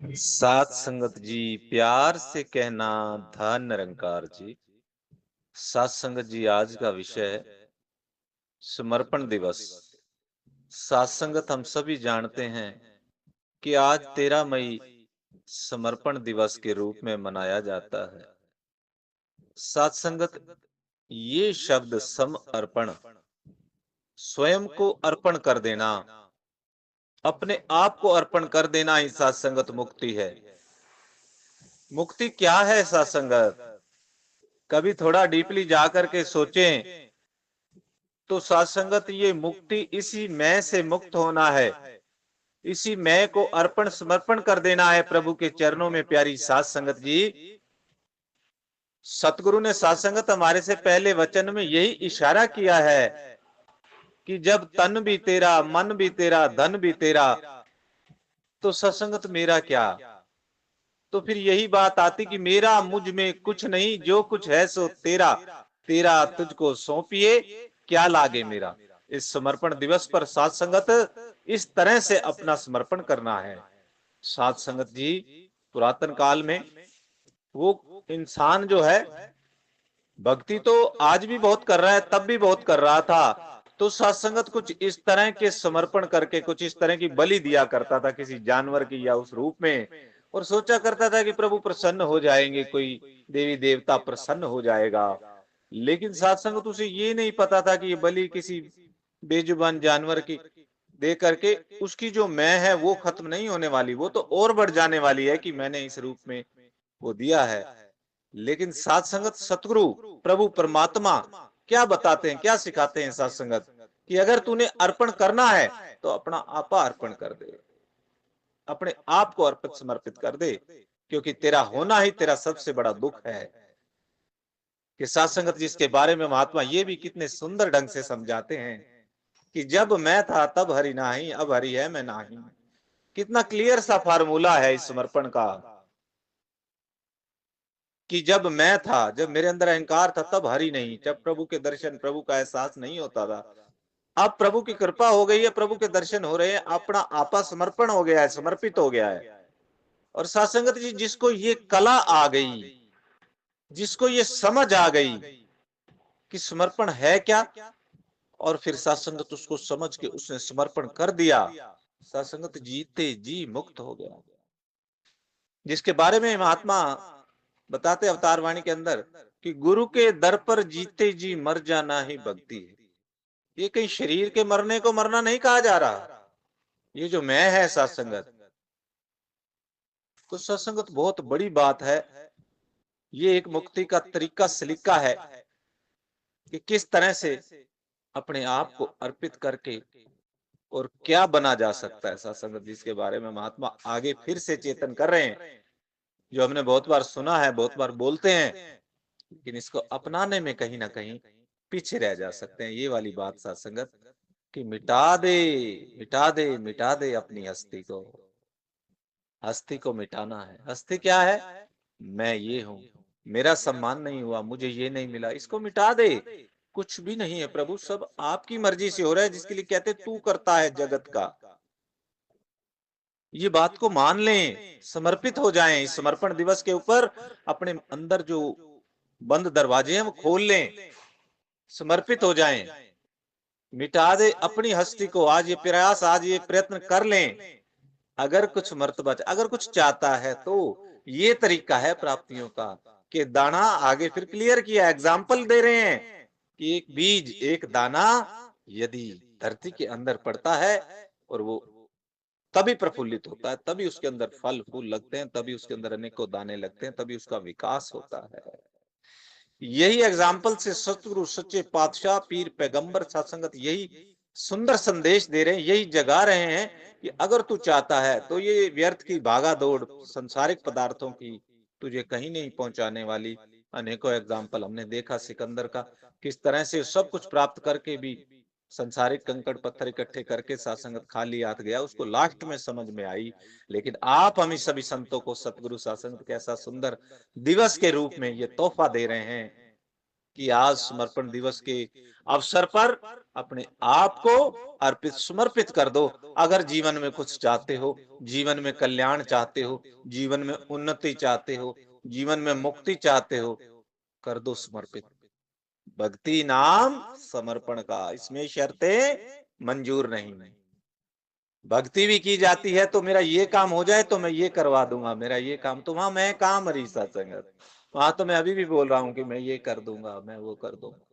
सात संगत जी, प्यार से कहना धन निरंकार जी। सात संगत जी, आज का विषय है समर्पण दिवस। सात संगत, हम सभी जानते हैं कि आज 13 मई समर्पण दिवस के रूप में मनाया जाता है। सात संगत, ये शब्द सम अर्पण, स्वयं को अर्पण कर देना, अपने आप को अर्पण कर देना ही सात संगत मुक्ति है। मुक्ति क्या है सात संगत? कभी थोड़ा डीपली जाकर के सोचें तो सत्संगत, ये मुक्ति इसी मैं से मुक्त होना है। इसी मैं को अर्पण समर्पण कर देना है प्रभु के चरणों में। प्यारी सात संगत जी, सतगुरु ने सात संगत हमारे से पहले वचन में यही इशारा किया है कि जब तन भी तेरा, मन भी तेरा, धन भी तेरा, तो सत्संगत मेरा क्या? तो फिर यही बात आती कि मेरा मुझ में कुछ नहीं, जो कुछ है सो तेरा, तेरा तुझको सौंपिए क्या लागे मेरा। इस समर्पण दिवस पर सात संगत इस तरह से अपना समर्पण करना है। सात संगत जी, पुरातन काल में वो इंसान जो है, भक्ति तो आज भी बहुत कर रहा है, तब भी बहुत कर रहा था। तो सात संगत कुछ इस तरह के समर्पण करके, कुछ इस तरह की बलि दिया करता था किसी जानवर की या उस रूप में, और सोचा करता था कि प्रभु प्रसन्न हो जाएंगे, कोई देवी देवता प्रसन्न हो जाएगा। लेकिन सात संगत, उसे ये नहीं पता था कि ये बलि किसी बेजुबान जानवर की दे करके उसकी जो मैं है वो खत्म नहीं होने वाली, वो तो और बढ़ जाने वाली है कि मैंने इस रूप में वो दिया है। लेकिन सात संगत, सतगुरु प्रभु परमात्मा क्या बताते हैं, क्या सिखाते हैं सात संगत, कि अगर तूने अर्पण करना है तो अपना आपा अर्पण कर दे, अपने आप को अर्पित समर्पित कर दे, क्योंकि तेरा होना ही तेरा सबसे बड़ा दुख है। कि सात संगत, जिसके बारे में महात्मा ये भी कितने सुंदर ढंग से समझाते हैं कि जब मैं था तब हरि नाही, अब हरि है मैं नाही। कितना क्लियर सा फार्मूला है इस समर्पण का, कि जब मैं था, जब मेरे अंदर अहंकार था, तब हरि नहीं, जब प्रभु के दर्शन, प्रभु का एहसास नहीं होता था। अब प्रभु की कृपा हो गई है, प्रभु के दर्शन हो रहे हैं, अपना आपा समर्पण हो गया है, समर्पित हो गया है। और सत्संगत जी, जिसको ये कला आ गई, जिसको ये समझ आ गई कि समर्पण है क्या, और फिर सत्संगत उसको समझ के उसने समर्पण कर दिया, सत्संगत जीते जी मुक्त हो गया। जिसके बारे में महात्मा बताते अवतार वाणी के अंदर कि गुरु के दर पर जीते जी मर जाना ही भक्ति है। ये कहीं शरीर के मरने को मरना नहीं कहा जा रहा, ये जो मैं है सत्संगत, तो सत्संगत बहुत बड़ी बात है। ये एक मुक्ति का तरीका, सलीका है कि किस तरह से अपने आप को अर्पित करके और क्या बना जा सकता है सत्संगत, जिसके बारे में महात्मा आगे फिर से चेतन कर रहे हैं, जो हमने बहुत बार सुना है, बहुत बार बोलते हैं, लेकिन इसको अपनाने में कहीं ना कहीं पीछे रह जा सकते हैं। ये वाली बात सत्संगत, कि मिटा दे, मिटा दे, मिटा दे अपनी हस्ती को। हस्ती को मिटाना है। हस्ती क्या है? मैं ये हूं, मेरा सम्मान नहीं हुआ, मुझे ये नहीं मिला, इसको मिटा दे। कुछ भी नहीं है प्रभु, सब आपकी मर्जी से हो रहा है, जिसके लिए कहते तू करता है जगत का। ये बात को मान लें, समर्पित हो जाएं। इस समर्पण दिवस के ऊपर अपने अंदर जो बंद दरवाजे हैं वो खोल लें, समर्पित हो जाएं, मिटा दे अपनी हस्ती को। आज ये प्रयास, आज ये प्रयत्न कर लें। अगर कुछ मर्तबा, अगर कुछ चाहता है तो ये तरीका है प्राप्तियों का, कि दाना आगे फिर क्लियर किया, एग्जाम्पल दे रहे हैं कि एक बीज, एक दाना यदि धरती के अंदर पड़ता है और वो तभी प्रफुल्लित होता है, तभी उसके अंदर फल फूल लगते हैं, तभी उसके अंदर अनेकों दाने लगते हैं, तभी उसका विकास होता है। यही एग्जाम्पल से सतगुरु, सच्चे पातशाह, पीर, पैगंबर, सत्संगत यही सुंदर संदेश दे रहे हैं, यही जगा रहे हैं कि अगर तू चाहता है तो ये व्यर्थ की भागा दौड़, संसारिक पदार्थों की तुझे कहीं नहीं पहुंचाने वाली। अनेकों एग्जाम्पल हमने देखा सिकंदर का, किस तरह से सब कुछ प्राप्त करके भी संसारिक कंकड़ पत्थर इकट्ठे करके सासंगत खाली हाथ गया, उसको लास्ट में समझ में आई। लेकिन आप हमें सभी संतों को सतगुरु सासंगत कैसा सुंदर दिवस के रूप में ये तोहफा दे रहे हैं कि आज समर्पण दिवस के अवसर पर अपने आप को अर्पित समर्पित कर दो। अगर जीवन में कुछ चाहते हो, जीवन में कल्याण चाहते हो, जीवन में उन्नति चाहते हो, जीवन में मुक्ति चाहते हो, कर दो समर्पित। भक्ति नाम समर्पण का, इसमें शर्तें मंजूर नहीं। भक्ति भी की जाती है तो मेरा ये काम हो जाए तो मैं ये करवा दूंगा, मेरा ये काम, तो वहां मैं काम रही सत्संगत, वहां तो मैं अभी भी बोल रहा हूं कि मैं ये कर दूंगा, मैं वो कर दूंगा,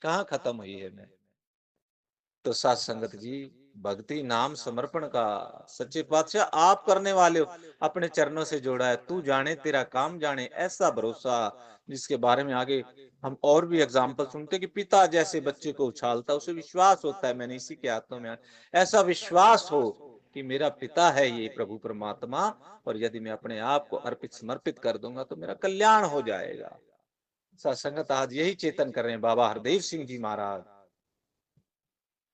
कहाँ खत्म हुई है मैं। तो साथ संगत जी, भक्ति नाम समर्पण का सच्चे पातशाह आप करने वाले हो, अपने चरणों से जोड़ा है। तू जाने तेरा काम जाने, ऐसा भरोसा जिसके बारे में आगे हम और भी एग्जाम्पल सुनते कि पिता जैसे बच्चे को उछालता, उसे विश्वास होता है मैंने इसी के हाथों में, ऐसा विश्वास हो कि मेरा पिता है ये प्रभु परमात्मा, और यदि मैं अपने आप को अर्पित समर्पित कर दूंगा तो मेरा कल्याण हो जाएगा। सत्संगत आज यही चेतन कर रहे हैं बाबा हरदेव सिंह जी महाराज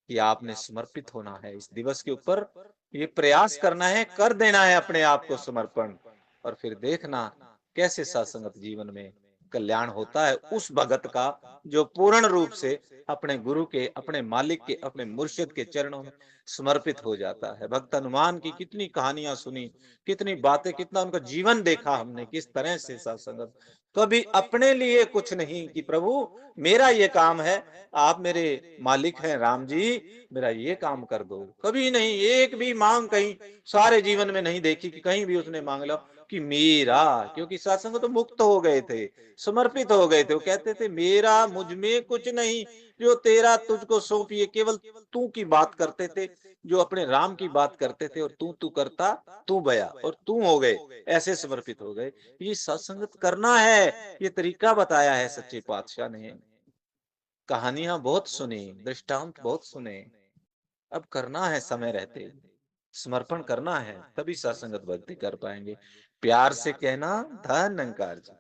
कि आपने समर्पित होना है इस दिवस के ऊपर, ये प्रयास करना है, कर देना है अपने आप को समर्पण, और फिर देखना कैसे सत्संगत जीवन में कल्याण होता है उस भगत का जो पूर्ण रूप से अपने गुरु के, अपने मालिक के, अपने मुर्शिद के चरणों में समर्पित हो जाता है। भक्त हनुमान की कितनी कहानियां सुनी, कितनी बातें, कितना उनका जीवन देखा हमने, किस तरह से सत्संगत कभी अपने लिए कुछ नहीं कि प्रभु मेरा ये काम है, आप मेरे मालिक हैं राम जी, मेरा ये काम कर दो, कभी नहीं एक भी मांग कहीं सारे जीवन में नहीं देखी कि कहीं भी उसने मांग लो कि मेरा, क्योंकि सत्संग तो मुक्त हो गए थे, समर्पित हो गए थे, वो कहते थे मेरा मुझ में कुछ नहीं, जो तेरा तुझको सौंपिए, केवल तू की बात करते थे, जो अपने राम की बात करते थे, और तू करता, तू बया और तू हो गए, ऐसे समर्पित हो गए। ये सत्संगत करना है, ये तरीका बताया है सच्चे पातशाह ने। कहानियां बहुत सुनी, दृष्टांत बहुत सुने, अब करना है समय रहते, समर्पण करना है, तभी सत्संगत भक्ति कर पाएंगे। प्यार से कहना धन अंकार जी।